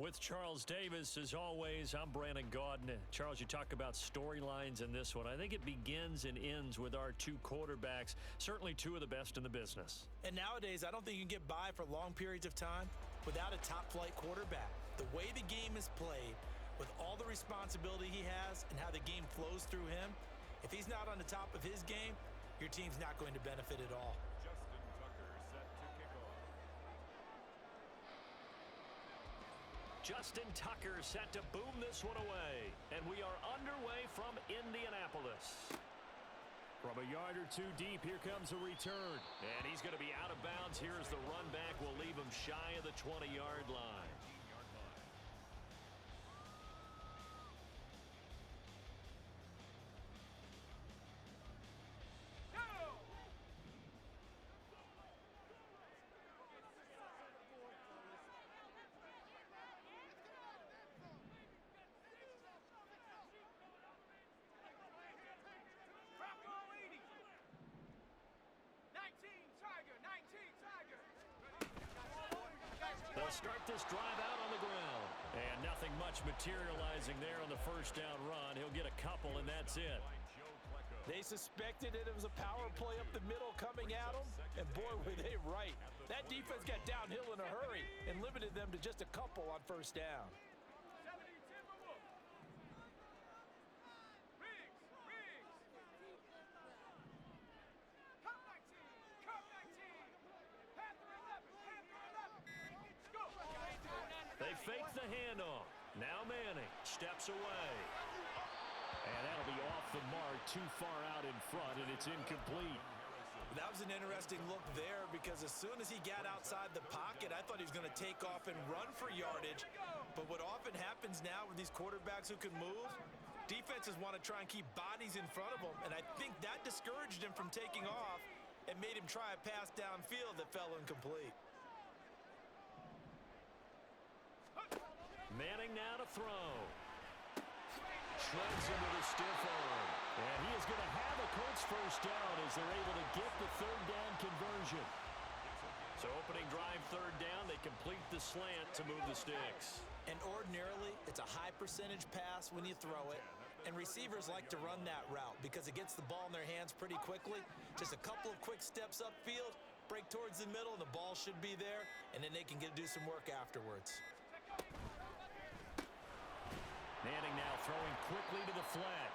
With Charles Davis, as always, I'm Brandon Gaudin. Charles, you talk about storylines in this one. I think it begins and ends with our two quarterbacks, certainly two of the best in the business. And nowadays, I don't think you can get by for long periods of time without a top-flight quarterback. The way the game is played, with all the responsibility he has and how the game flows through him, if he's not on the top of his game, your team's not going to benefit at all. Justin Tucker set to boom this one away. And we are underway from Indianapolis. From a yard or two deep, here comes a return. And he's going to be out of bounds. Here's the run back. We'll leave him shy of the 20-yard line. They'll start this drive out on the ground. And nothing much materializing there on the first down run. He'll get a couple, and that's it. They suspected it was a power play up the middle coming at them, and boy, were they right. That defense got downhill in a hurry and limited them to just a couple on first down. They fake the handoff. Now Manning steps away. And that'll be off the mark, too far out in front, and it's incomplete. That was an interesting look there because as soon as he got outside the pocket, I thought he was going to take off and run for yardage. But what often happens now with these quarterbacks who can move, defenses want to try and keep bodies in front of them, and I think that discouraged him from taking off and made him try a pass downfield that fell incomplete. Manning now to throw. Shreds him with a stiff arm. And he is going to have a Colts first down as they're able to get the third down conversion. So opening drive third down, they complete the slant to move the sticks. And ordinarily, it's a high percentage pass when you throw it. And receivers like to run that route because it gets the ball in their hands pretty quickly. Just a couple of quick steps upfield, break towards the middle, and the ball should be there. And then they can do some work afterwards. Manning now throwing quickly to the flat.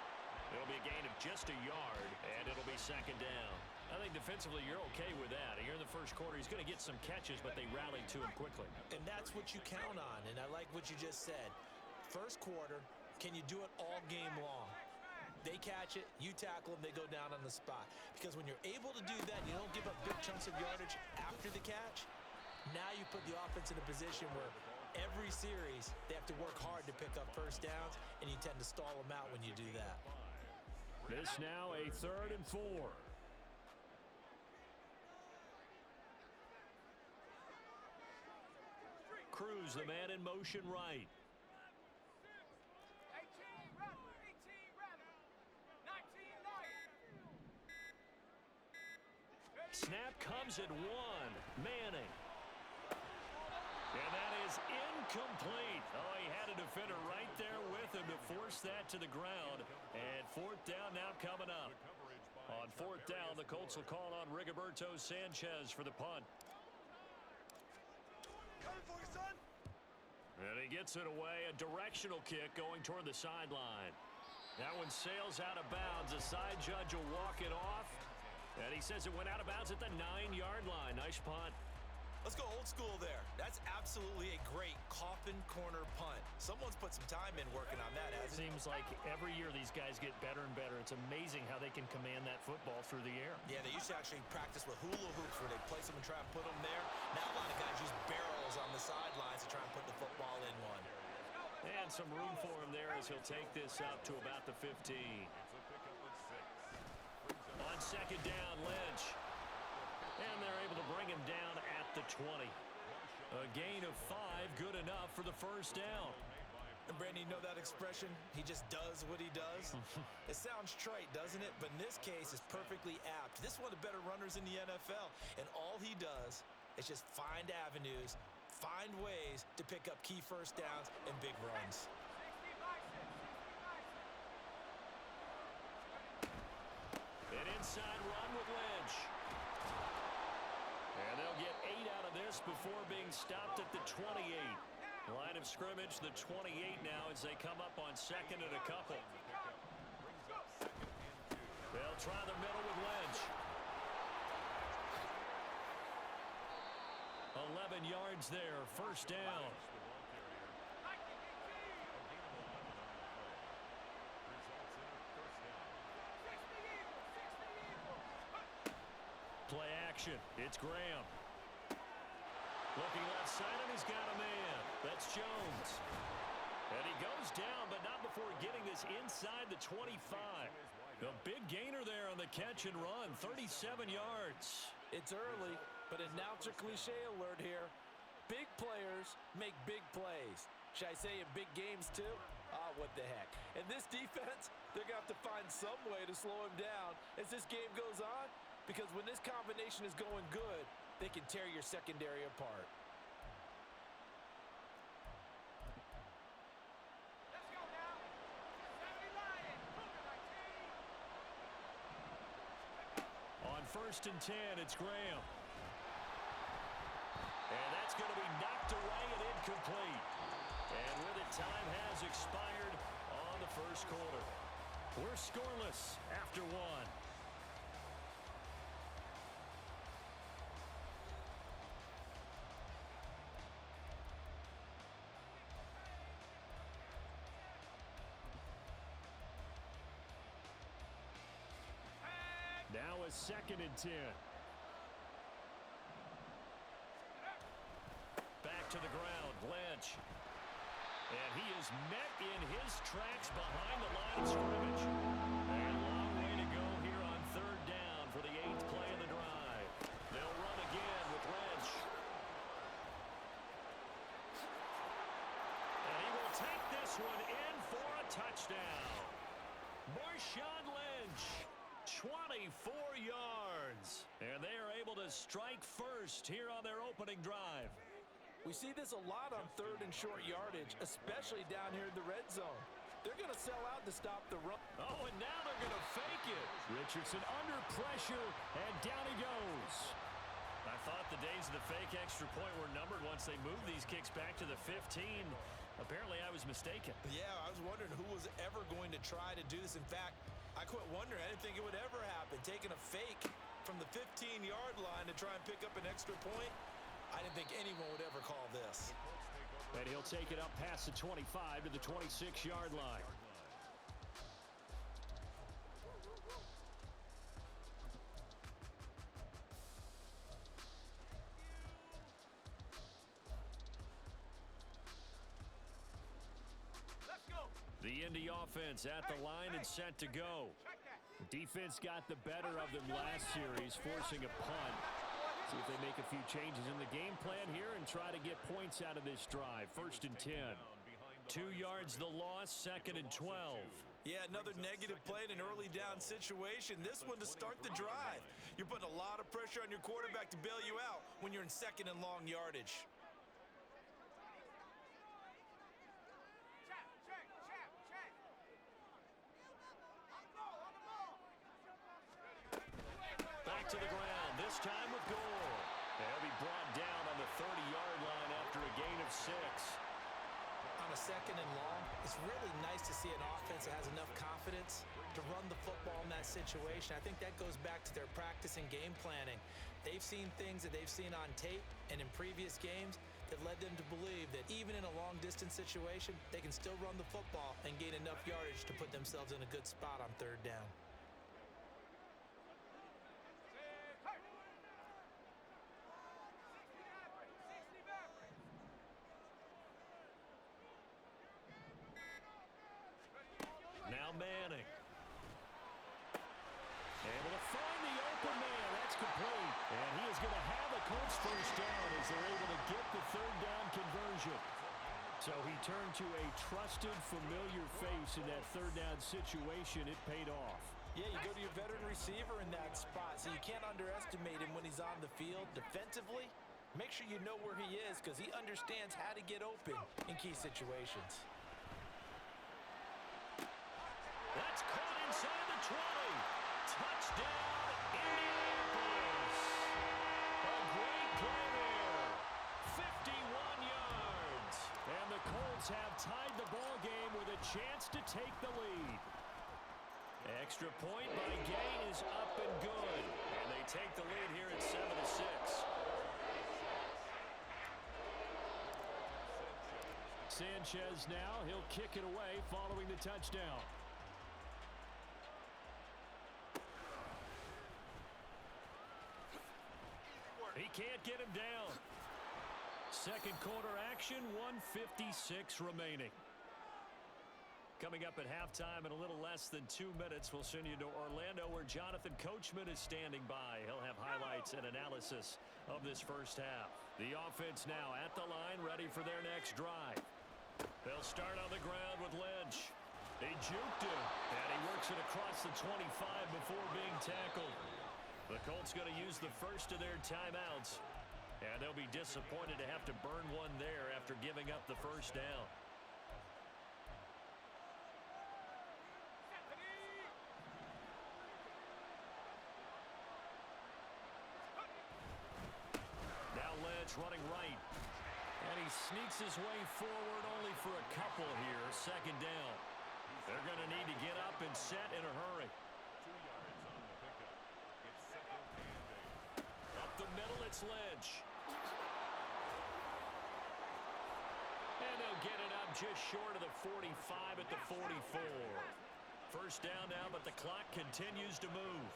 It'll be a gain of just a yard, and it'll be second down. I think defensively you're okay with that. Here in the first quarter, he's going to get some catches, but they rallied to him quickly. And that's what you count on, and I like what you just said. First quarter, can you do it all game long? They catch it, you tackle them, they go down on the spot. Because when you're able to do that, you don't give up big chunks of yardage after the catch. Now you put the offense in a position where every series they have to work hard to pick up first downs, and you tend to stall them out when you do that. This now a 3rd and 4. Cruz, the man in motion right. 18 run, 19 Snap comes at 1. Manning. And that is incomplete. Oh, he had a defender right there with him to force that to the ground. And fourth down now coming up. On fourth down, the Colts will call on Rigoberto Sanchez for the punt. Coming for you, son. And he gets it away. A directional kick going toward the sideline. That one sails out of bounds. The side judge will walk it off. And he says it went out of bounds at the 9-yard line. Nice punt. Let's go old school there. That's absolutely a great coffin corner punt. Someone's put some time in working on that, hasn't it? Seems like every year these guys get better and better. It's amazing how they can command that football through the air. Yeah, they used to actually practice with hula hoops where they place them and try and put them there. Now a lot of guys use barrels on the sidelines to try and put the football in one. And some room for him there as he'll take this up to about the 15. On second down, Lynch. And they're able to bring him down at the 20. A gain of 5, good enough for the first down. And Brandon, you know that expression? He just does what he does? It sounds trite, doesn't it? But in this case, it's perfectly apt. This is one of the better runners in the NFL. And all he does is just find avenues, find ways to pick up key first downs and big runs. An inside run with Lynch. And they'll get 8 out of this before being stopped at the 28. Line of scrimmage, the 28 now as they come up on second and a couple. They'll try the middle with Lynch. 11 yards there, first down. Play action. It's Graham. Looking left side, and he's got a man. That's Jones. And he goes down, but not before getting this inside the 25. A big gainer there on the catch and run, 37 yards. It's early, but announcer cliche alert here. Big players make big plays. Should I say in big games too? Ah, what the heck. And this defense, they're going to have to find some way to slow him down as this game goes on, because when this combination is going good, they can tear your secondary apart. Let's go now. Sammy Lion. On first and 10, it's Graham. And that's going to be knocked away and incomplete. And with it, time has expired on the first quarter. We're scoreless after one. Now a second and 10. Back to the ground, Lynch. And he is met in his tracks behind the line of scrimmage. A long way to go here on third down for the 8th play of the drive. They'll run again with Lynch. And he will take this one in for a touchdown. Marshawn Lynch. 24 yards. And they are able to strike first here on their opening drive. We see this a lot on third and short yardage, especially down here in the red zone. They're going to sell out to stop the run. Oh, and now they're going to fake it. Richardson under pressure, and down he goes. I thought the days of the fake extra point were numbered once they moved these kicks back to the 15. Apparently, I was mistaken. Yeah, I was wondering who was ever going to try to do this. In fact, I quit wondering. I didn't think it would ever happen. Taking a fake from the 15-yard line to try and pick up an extra point, I didn't think anyone would ever call this. And he'll take it up past the 25 to the 26-yard line. Let's go. The Indy offense at the line and set to go. Defense got the better of them last series, forcing a punt. See if they make a few changes in the game plan here and try to get points out of this drive. First and 10. 2 yards the loss, second and 12. Yeah, another negative play in an early down situation. This one to start the drive. You're putting a lot of pressure on your quarterback to bail you out when you're in second and long yardage. Back to the ground, this time with Gore. They'll be brought down on the 30-yard line after a gain of 6. On a second and long, it's really nice to see an offense that has enough confidence to run the football in that situation. I think that goes back to their practice and game planning. They've seen things that they've seen on tape and in previous games that led them to believe that even in a long-distance situation, they can still run the football and gain enough yardage to put themselves in a good spot on third down. Now Manning. Able to find the open man. That's complete. And he is going to have a Colts first down as they're able to get the third down conversion. So he turned to a trusted, familiar face in that third down situation. It paid off. Yeah, you go to your veteran receiver in that spot, so you can't underestimate him when he's on the field defensively. Make sure you know where he is because he understands how to get open in key situations. That's caught inside the 20. Touchdown, Indianapolis. A great play there. 51 yards. And the Colts have tied the ball game with a chance to take the lead. Extra point by Gay is up and good. And they take the lead here at 7-6. Sanchez now, he'll kick it away following the touchdown. He can't get him down. Second quarter action, 1:56 remaining. Coming up at halftime in a little less than 2 minutes, we'll send you to Orlando where Jonathan Coachman is standing by. He'll have highlights and analysis of this first half. The offense now at the line, ready for their next drive. They'll start on the ground with Lynch. He juked him, and he works it across the 25 before being tackled. The Colts going to use the first of their timeouts, and they'll be disappointed to have to burn one there after giving up the first down. Now Lynch running right. And he sneaks his way forward only for a couple here. Second down. They're going to need to get up and set in a hurry. Up the middle, it's Lynch. And they'll get it up just short of the 45 at the 44. First down now, but the clock continues to move.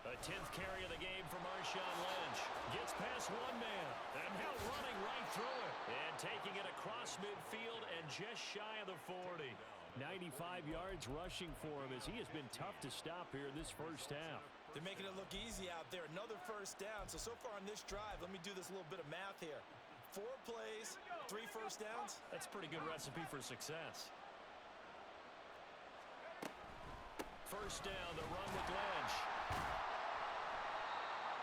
A 10th carry of the game for Marshawn Lynch. Gets past one man. And now running right through it. And taking it across midfield and just shy of the 40. 95 yards rushing for him as he has been tough to stop here in this first half. They're making it look easy out there. Another first down. So far on this drive, let me do this little bit of math here. 4 plays, 3 first downs. That's a pretty good recipe for success. First down, the run with Lynch.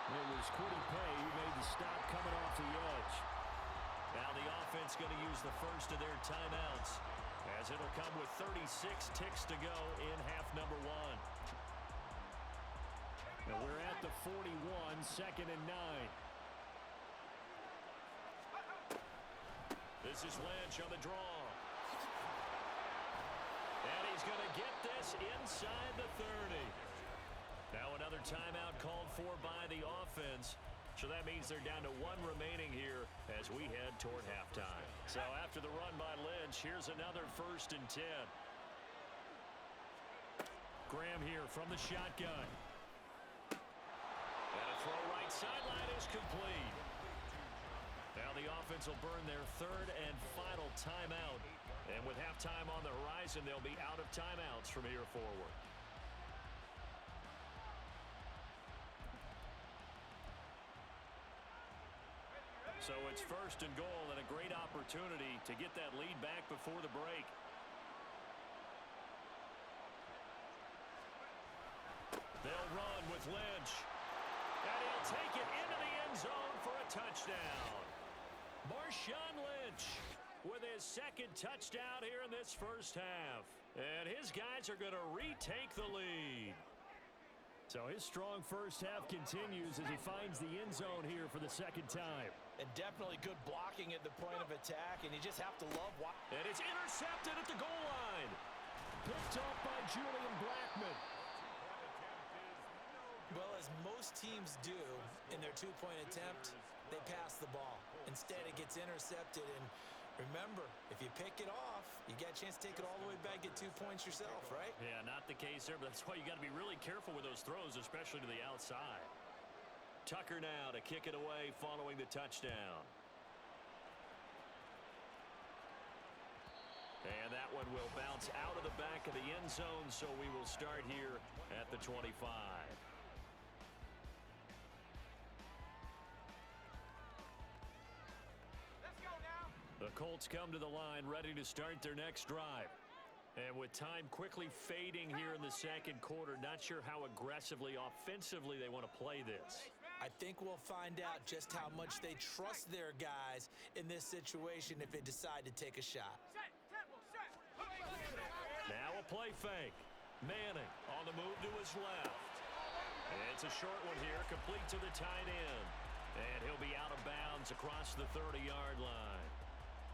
It was Quiddy Pay who made the stop coming off the edge. Now the offense going to use the first of their timeouts as it'll come with 36 ticks to go in half number 1. Now we're at the 41, second and 9. This is Lynch on the draw. And he's going to get this inside the 30. Now another timeout called for by the offense. So that means they're down to 1 remaining here as we head toward halftime. So after the run by Lynch, here's another first and 10. Graham here from the shotgun. And a throw right sideline is complete. Now the offense will burn their third and final timeout. And with halftime on the horizon, they'll be out of timeouts from here forward. So it's first and goal and a great opportunity to get that lead back before the break. They'll run with Lynch. And he'll take it into the end zone for a touchdown. Marshawn Lynch with his second touchdown here in this first half. And his guys are going to retake the lead. So his strong first half continues as he finds the end zone here for the second time. And definitely good blocking at the point of attack, and you just have to love what. And it's intercepted at the goal line. Picked off by Julian Blackmon. Well, as most teams do in their two-point attempt, they pass the ball. Instead, it gets intercepted, and remember, if you pick it off, you get a chance to take it all the way back, get 2 points yourself, right? Yeah, not the case there, but that's why you got to be really careful with those throws, especially to the outside. Tucker now to kick it away following the touchdown. And that one will bounce out of the back of the end zone, so we will start here at the 25. Let's go now. The Colts come to the line ready to start their next drive. And with time quickly fading here in the second quarter, not sure how aggressively, offensively they want to play this. I think we'll find out just how much they trust their guys in this situation if they decide to take a shot. Set, tempo, set. Now a play fake. Manning on the move to his left. It's a short one here, complete to the tight end. And he'll be out of bounds across the 30-yard line.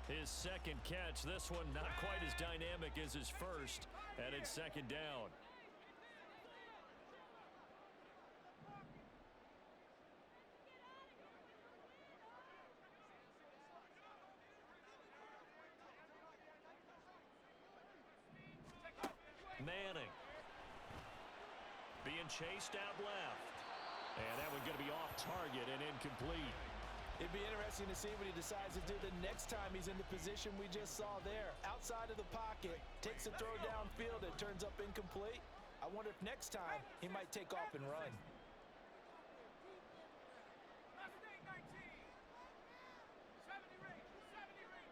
His second catch, this one not quite as dynamic as his first, and it's second down. Manning being chased out left. And that one's going to be off target and incomplete. It'd be interesting to see what he decides to do the next time he's in the position we just saw there. Outside of the pocket, takes a throw downfield, it turns up incomplete. I wonder if next time he might take off and run. Mustang 19. 70 range, 70 range.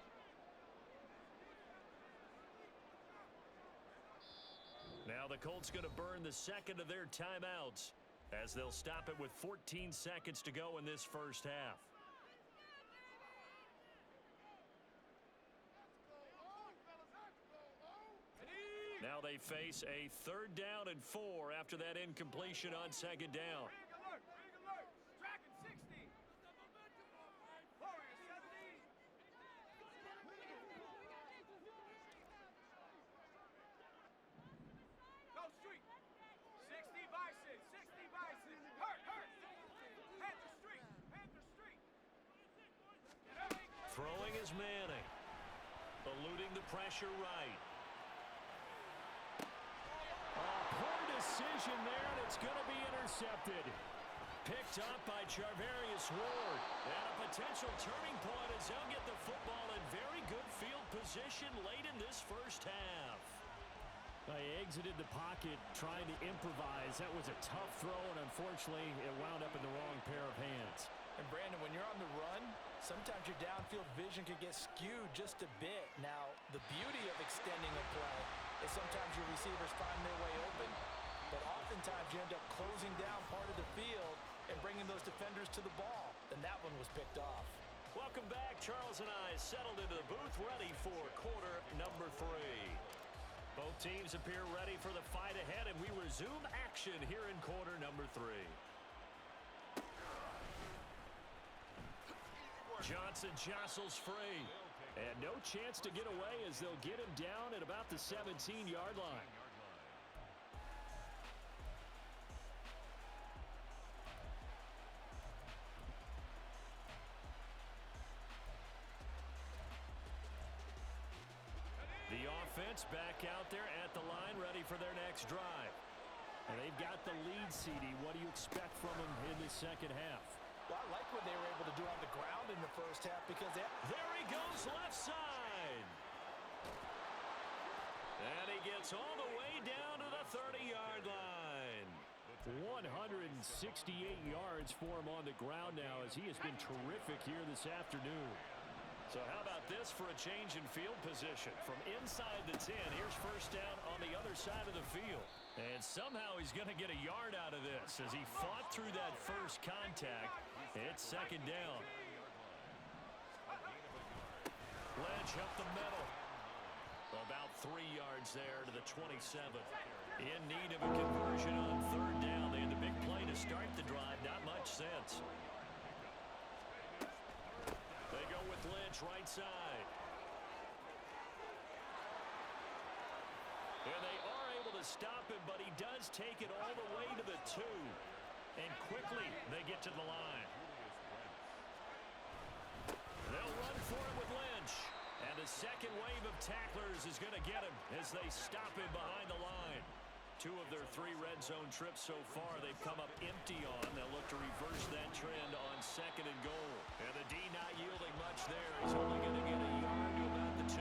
Now the Colts going to burn the second of their timeouts as they'll stop it with 14 seconds to go in this first half. Now they face a 3rd down and 4 after that incompletion on second down. Big alert, big alert. Tracking 60. Warrior 70. Go street. 60 Bison, 60 Bison. Hurt, hurt. Panther Street, Panther Street. Throwing is Manning. Eluding the pressure right. Poor decision there, and it's going to be intercepted. Picked up by Charvarius Ward. And a potential turning point as they'll get the football in very good field position late in this first half. He exited the pocket trying to improvise. That was a tough throw, and unfortunately, it wound up in the wrong pair of hands. And Brandon, when you're on the run, sometimes your downfield vision can get skewed just a bit. Now, the beauty of extending a play is sometimes your receivers find their way open, but oftentimes you end up closing down part of the field and bringing those defenders to the ball. And that one was picked off. Welcome back. Charles and I settled into the booth ready for quarter number 3. Both teams appear ready for the fight ahead, and we resume action here in quarter number 3. Johnson jostles free. And no chance to get away as they'll get him down at about the 17-yard line. The offense back out there at the line, ready for their next drive. And they've got the lead, CD. What do you expect from them in the second half? Well, I like what they were able to do on the ground in the first half because there he goes left side. And he gets all the way down to the 30-yard line. 168 yards for him on the ground now as he has been terrific here this afternoon. So how about this for a change in field position? From inside the 10, here's first down on the other side of the field. And somehow he's going to get a yard out of this as he fought through that first contact. It's second down. Lynch up the middle. About 3 yards there to the 27. In need of a conversion on third down. They had the big play to start the drive. Not much sense. They go with Lynch right side. And they are able to stop him, but he does take it all the way to the 2. And quickly they get to the line. They'll run for it with Lynch. And the second wave of tacklers is going to get him as they stop him behind the line. 2 of their 3 red zone trips so far they've come up empty on. They'll look to reverse that trend on second and goal. And the D not yielding much there. He's only going to get a yard to about the 2.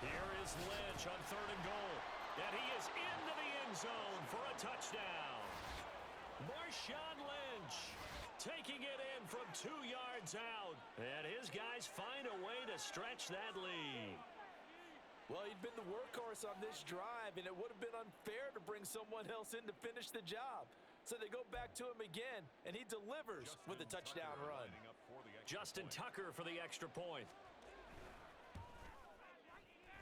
Here is Lynch on third and goal. And he is into the end zone for a touchdown. Marshawn Lynch taking it in from 2 yards out. And his guys find a way to stretch that lead. Well, he'd been the workhorse on this drive, and it would have been unfair to bring someone else in to finish the job. So they go back to him again, and he delivers with a touchdown run. Justin Tucker for the extra point.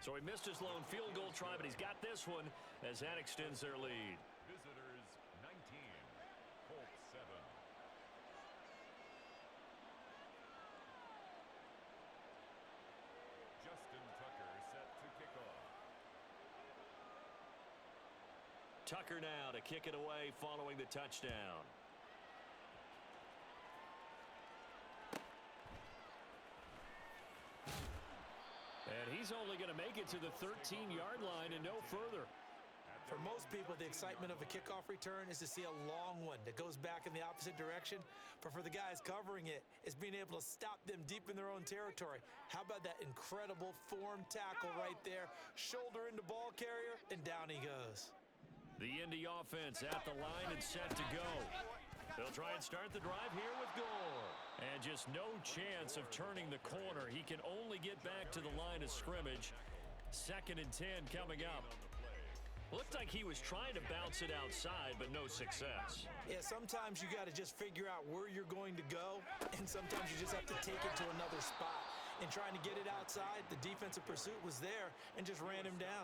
So he missed his lone field goal try, but he's got this one as that extends their lead. Visitors 19, Colts 7. Justin Tucker set to kick off. Tucker now to kick it away following the touchdown. And he's only going to make it to the 13-yard line and no further. For most people, the excitement of a kickoff return is to see a long one that goes back in the opposite direction. But for the guys covering it, it's being able to stop them deep in their own territory. How about that incredible form tackle right there? Shoulder into ball carrier, and down he goes. The Indy offense at the line and set to go. They'll try and start the drive here with Gore. And just no chance of turning the corner. He can only get back to the line of scrimmage. 2nd and 10 coming up. Looked like he was trying to bounce it outside, but no success. Yeah, sometimes you got to just figure out where you're going to go, and sometimes you just have to take it to another spot. And trying to get it outside, the defensive pursuit was there and just ran him down.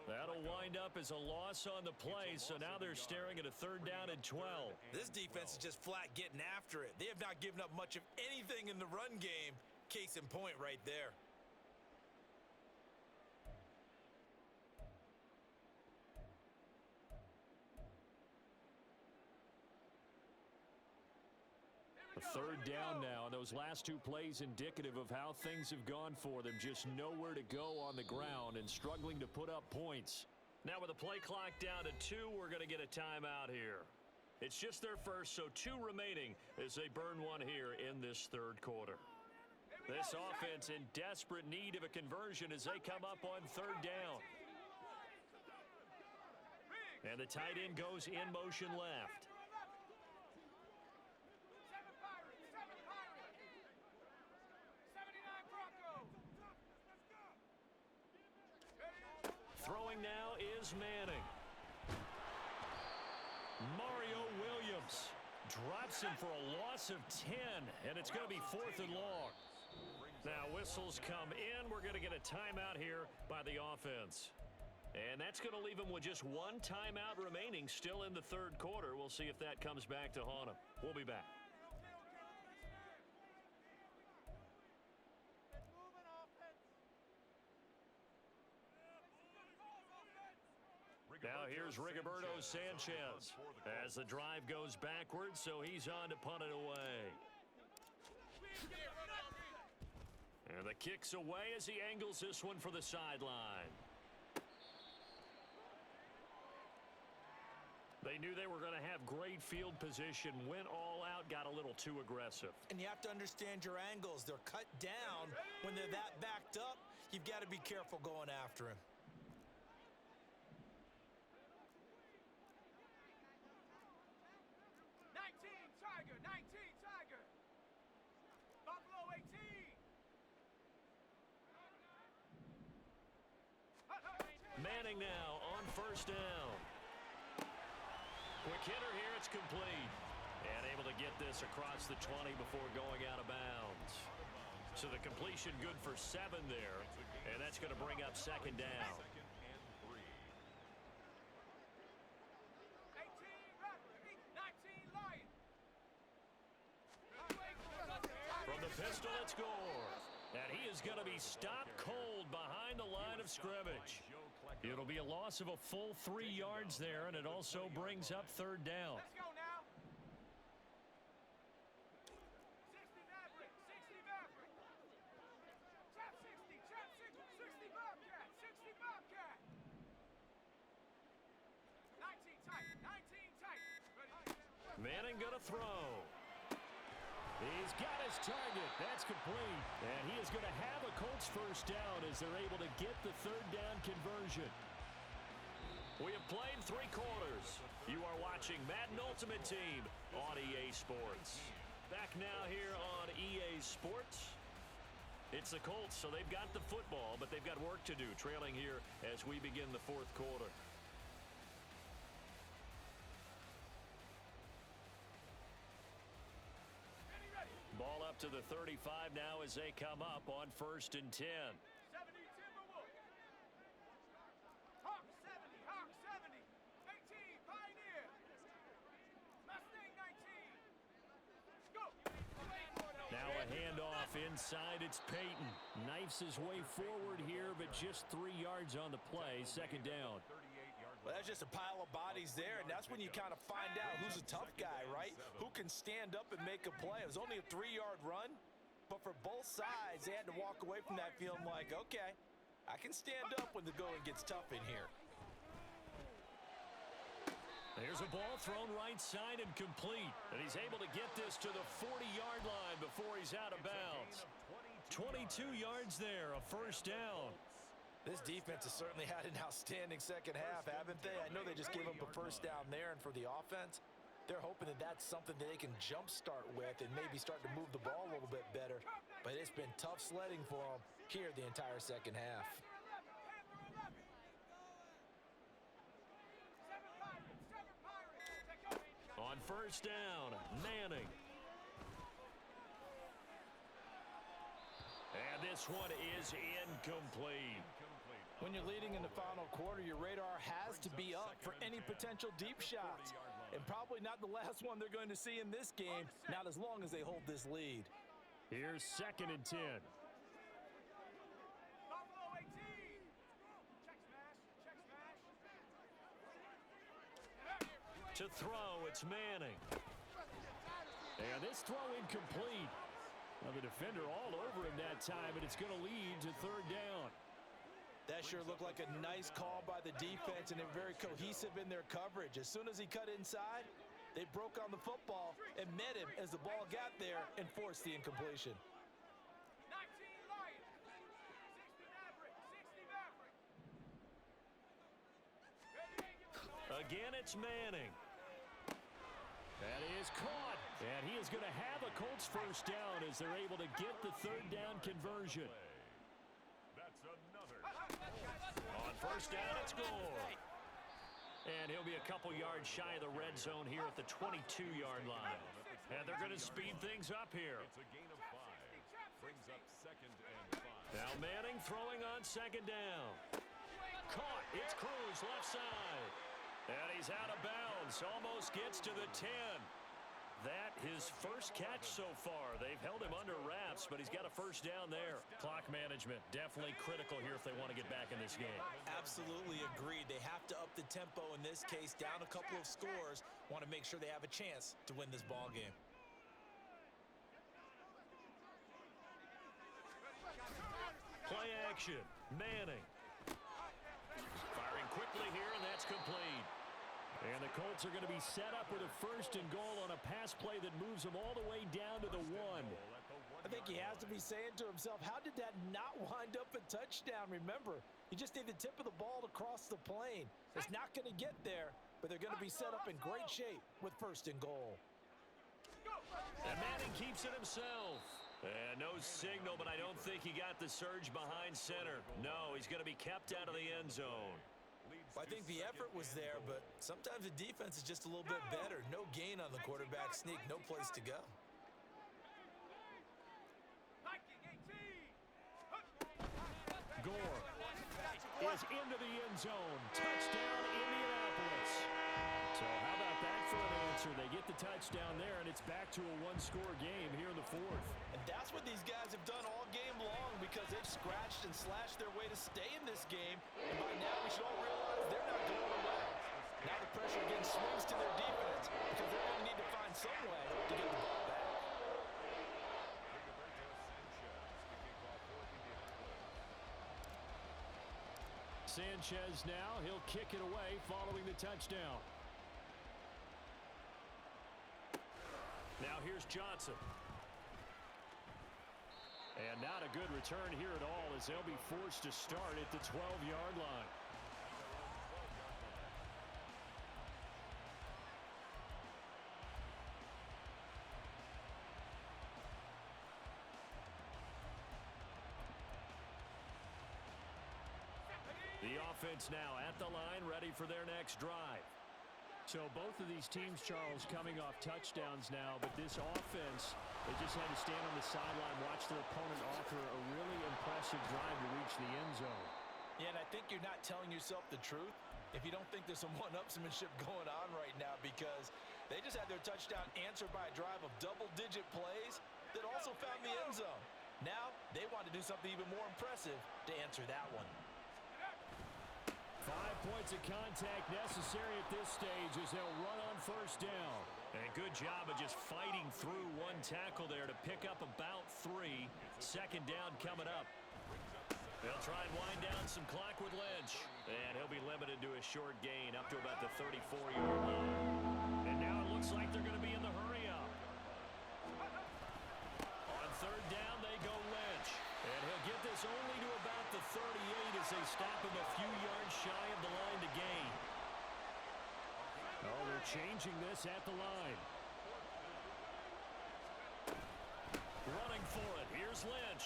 That'll wind up as a loss on the play, so now they're staring at a 3rd down and 12. This defense is just flat getting after it. They have not given up much of anything in the run game. Case in point right there. A 3rd down now, and those last 2 plays indicative of how things have gone for them. Just nowhere to go on the ground and struggling to put up points. Now with the play clock down to 2, we're going to get a timeout here. It's just their first, so 2 remaining as they burn one here in this 3rd quarter. This offense in desperate need of a conversion as they come up on 3rd down. And the tight end goes in motion left. Throwing now is Manning. Mario Williams drops him for a loss of 10, and it's going to be 4th and long. Now whistles come in. We're going to get a timeout here by the offense. And that's going to leave them with just 1 timeout remaining still in the 3rd quarter. We'll see if that comes back to haunt them. We'll be back. Now here's Rigoberto Sanchez as the drive goes backwards, so he's on to punt it away. And the kick's away as he angles this one for the sideline. They knew they were going to have great field position, went all out, got a little too aggressive. And you have to understand your angles. They're cut down. When they're that backed up, you've got to be careful going after him. Manning now on 1st down. Quick hitter here, it's complete. And able to get this across the 20 before going out of bounds. So the completion good for 7 there. And that's going to bring up 2nd down. From the pistol, it's Gore. And he is going to be stopped cold behind the line of scrimmage. It'll be a loss of a full 3 yards there, and it also brings up 3rd down. Let's go now. 60 Maverick, 60 Maverick. Trap 60, trap 60 Bobcat, 60 Bobcat. 19 tight, 19 tight. Ready? Manning gonna throw. He's got his target. That's complete. And he is going to have a Colts 1st down as they're able to get the 3rd down conversion. We have played 3 quarters. You are watching Madden Ultimate Team on EA Sports. Back now here on EA Sports. It's the Colts, so they've got the football, but they've got work to do, trailing here as we begin the fourth quarter. Ball up to the 35 now as they come up on 1st and 10. 70 Timberwolves. Hawk 70, Hawk 70. 18, Pioneer. Mustang 19. Go. Now a handoff inside. It's Peyton. Knifes his way forward here, but just 3 yards on the play. 2nd down. Well, that's just a pile of bodies there, and that's when you kind of find out who's a tough guy, right? Who can stand up and make a play. It was only a 3-yard run, but for both sides, they had to walk away from that feeling like, okay, I can stand up when the going gets tough in here. There's a ball thrown right side and complete. And he's able to get this to the 40-yard line before he's out of bounds. 22 yards there, a 1st down. This defense has certainly had an outstanding second half, haven't they? I know they just gave up a 1st down there, and for the offense, they're hoping that that's something that they can jumpstart with and maybe start to move the ball a little bit better. But it's been tough sledding for them here the entire second half. On 1st down, Manning. And this one is incomplete. When you're leading in the final quarter, your radar has to be up for any potential deep shots. And probably not the last one they're going to see in this game, not as long as they hold this lead. Here's 2nd and 10. Buffalo 18. Check smash, check smash. To throw, it's Manning. And this throw incomplete. Well, the defender all over him that time, and it's going to lead to 3rd down. That sure looked like a nice call by the defense, and they're very cohesive in their coverage. As soon as he cut inside, they broke on the football and met him as the ball got there and forced the incompletion. 19 Lions. 60 Maverick. 60 Maverick. Again, it's Manning. That is caught. And he is going to have a Colts 1st down as they're able to get the 3rd down conversion. That's another. On 1st down, it's Gore. And he'll be a couple yards shy of the red zone here at the 22-yard line. And they're going to speed things up here. It's a gain of 5. Brings up 2nd and 5. Now Manning throwing on 2nd down. Caught. It's Cruz left side. And he's out of bounds. Almost gets to the 10. That his first catch so far. They've held him under wraps, but he's got a 1st down there. Clock management definitely critical here if they want to get back in this game. Absolutely agreed. They have to up the tempo in this case, down a couple of scores. Want to make sure they have a chance to win this ball game. Play action. Manning. Firing quickly here, and that's complete. And the Colts are going to be set up with a 1st and goal on a pass play that moves them all the way down to the 1. I think he has to be saying to himself, how did that not wind up a touchdown? Remember, he just need the tip of the ball to cross the plane. It's not going to get there, but they're going to be set up in great shape with 1st and goal. And Manning keeps it himself. And no signal, but I don't think he got the surge behind center. No, he's going to be kept out of the end zone. I think the effort was there, but sometimes the defense is just a little bit better. No gain on the quarterback sneak, no place to go. Gore is into the end zone. Touchdown, Indianapolis. So how about that for an answer? They get the touchdown there, and it's back to a 1-score game here in the 4th. And that's what these guys have done all game long because they've scratched and slashed their way to stay in this game. And by now, we should all realize they're not going away. Now the pressure again swings to their defense because they're going to need to find some way to get the ball back. Sanchez now, he'll kick it away following the touchdown. Now here's Johnson. And not a good return here at all as they'll be forced to start at the 12-yard line. offense now at the line, ready for their next drive. So both of these teams, Charles, coming off touchdowns now, but this offense, they just had to stand on the sideline, watch their opponent offer a really impressive drive to reach the end zone. Yeah, and I think you're not telling yourself the truth if you don't think there's some one-upsmanship going on right now, because they just had their touchdown answered by a drive of double-digit plays that also found the end zone. Now, they want to do something even more impressive to answer that one. 5 points of contact necessary at this stage as they'll run on first down. And good job of just fighting through one tackle there to pick up about 3. Second down coming up. They'll try and wind down some clock with Lynch. And he'll be limited to a short gain up to about the 34-yard line. And now it looks like they're going to be in the hurry-up. On third down, they go Lynch. And he'll get this only to about the 38 as they stop him a few yards shy of the line to gain. Oh, they're changing this at the line. Running for it. Here's Lynch.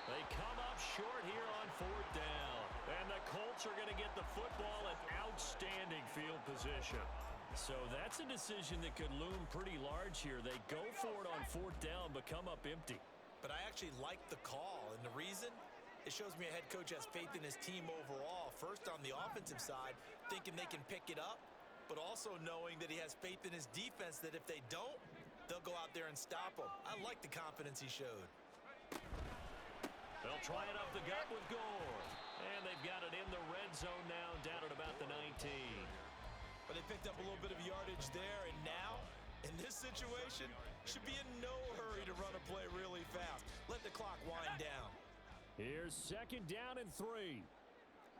They come up short here on fourth down. And the Colts are going to get the football in outstanding field position. So that's a decision that could loom pretty large here. They go for it on fourth down, but come up empty. But I actually like the call, and the reason? It shows me a head coach has faith in his team overall. First on the offensive side, thinking they can pick it up, but also knowing that he has faith in his defense that if they don't, they'll go out there and stop them. I like the confidence he showed. They'll try it up the gut with Gore. And they've got it in the red zone now, down at about the 19. But they picked up a little bit of yardage there, and now, in this situation, should be in no hurry to run a play really fast. Let the clock wind down. Here's second down and 3.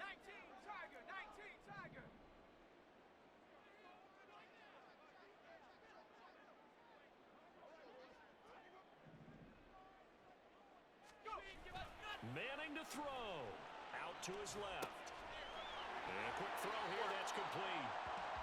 19 Tiger, 19 Tiger. Go. Manning to throw. Out to his left. And a quick throw here, that's complete.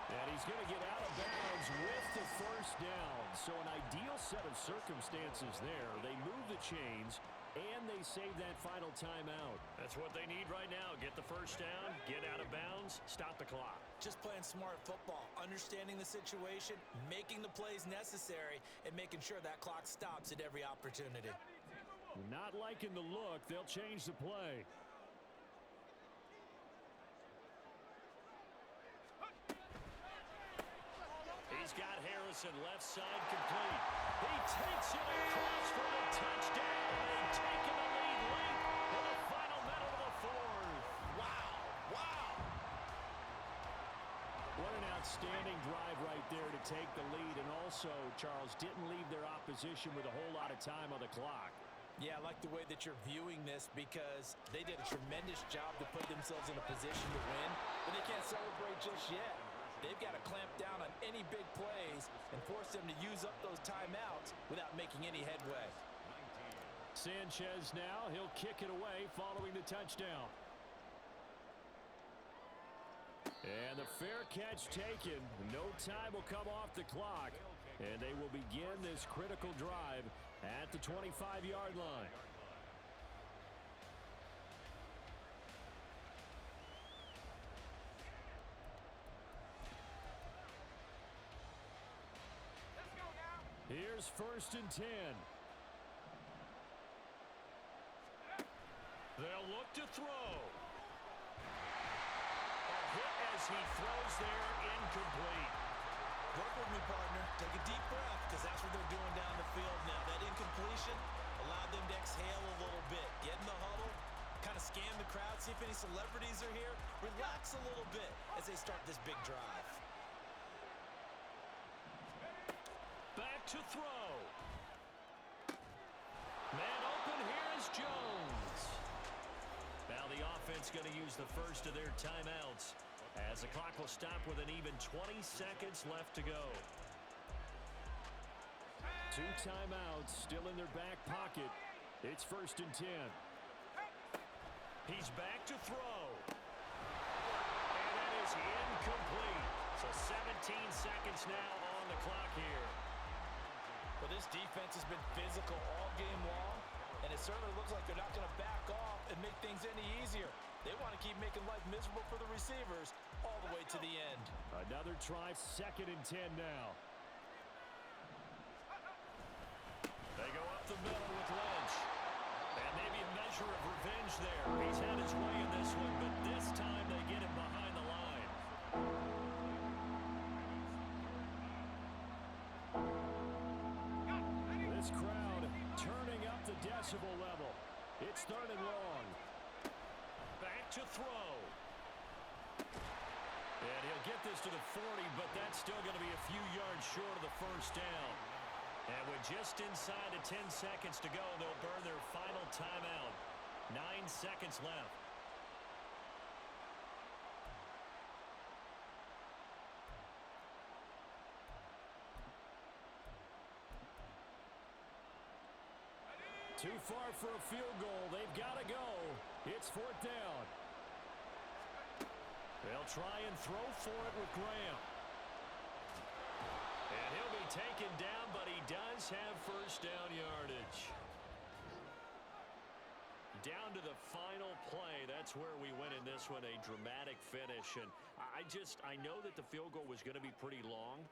And he's going to get out of bounds with the first down. So an ideal set of circumstances there. They move the chains, and they save that final timeout. That's what they need right now. Get the first down, get out of bounds, stop the clock. Just playing smart football, understanding the situation, making the plays necessary, and making sure that clock stops at every opportunity. Not liking the look. They'll change the play. He's got Harrison left side complete. He takes it across for the touchdown. They've taken the lead late in the final minute of the fourth. Wow, wow. What an outstanding drive right there to take the lead. And also, Charles, didn't leave their opposition with a whole lot of time on the clock. Yeah, I like the way that you're viewing this because they did a tremendous job to put themselves in a position to win, but they can't celebrate just yet. They've got to clamp down on any big plays and force them to use up those timeouts without making any headway. Sanchez now, he'll kick it away following the touchdown. And the fair catch taken. No time will come off the clock. And they will begin this critical drive at the 25-yard line. Here's first and 10. They'll look to throw. A hit as he throws there, incomplete. Work with me, partner. Take a deep breath because that's what they're doing down the field now. That incompletion allowed them to exhale a little bit. Get in the huddle, kind of scan the crowd, see if any celebrities are here. Relax a little bit as they start this big drive. Back to throw. Man open, here is Jones. Now the offense going to use the first of their timeouts as the clock will stop with an even 20 seconds left to go. 2 timeouts still in their back pocket. It's first and 10. He's back to throw. And that is incomplete. So 17 seconds now on the clock here. Well, this defense has been physical all game long, and it certainly looks like they're not going to back off and make things any easier. They want to keep making life miserable for the receivers all the way to the end. Another try, 2nd and 10 now. They go up the middle with Lynch. And maybe a measure of revenge there. He's had his way in this one, but this time they get him behind the line. This crowd turning up the decibel level. It's 3rd and long. Back to throw. And he'll get this to the 40, but that's still going to be a few yards short of the first down. And with just inside of 10 seconds to go, they'll burn their final timeout. 9 seconds left. Too far for a field goal. They've got to go. It's 4th down. They'll try and throw for it with Graham. And he'll be taken down, but he does have first down yardage. Down to the final play. That's where we went in this one, a dramatic finish. And I know that the field goal was going to be pretty long.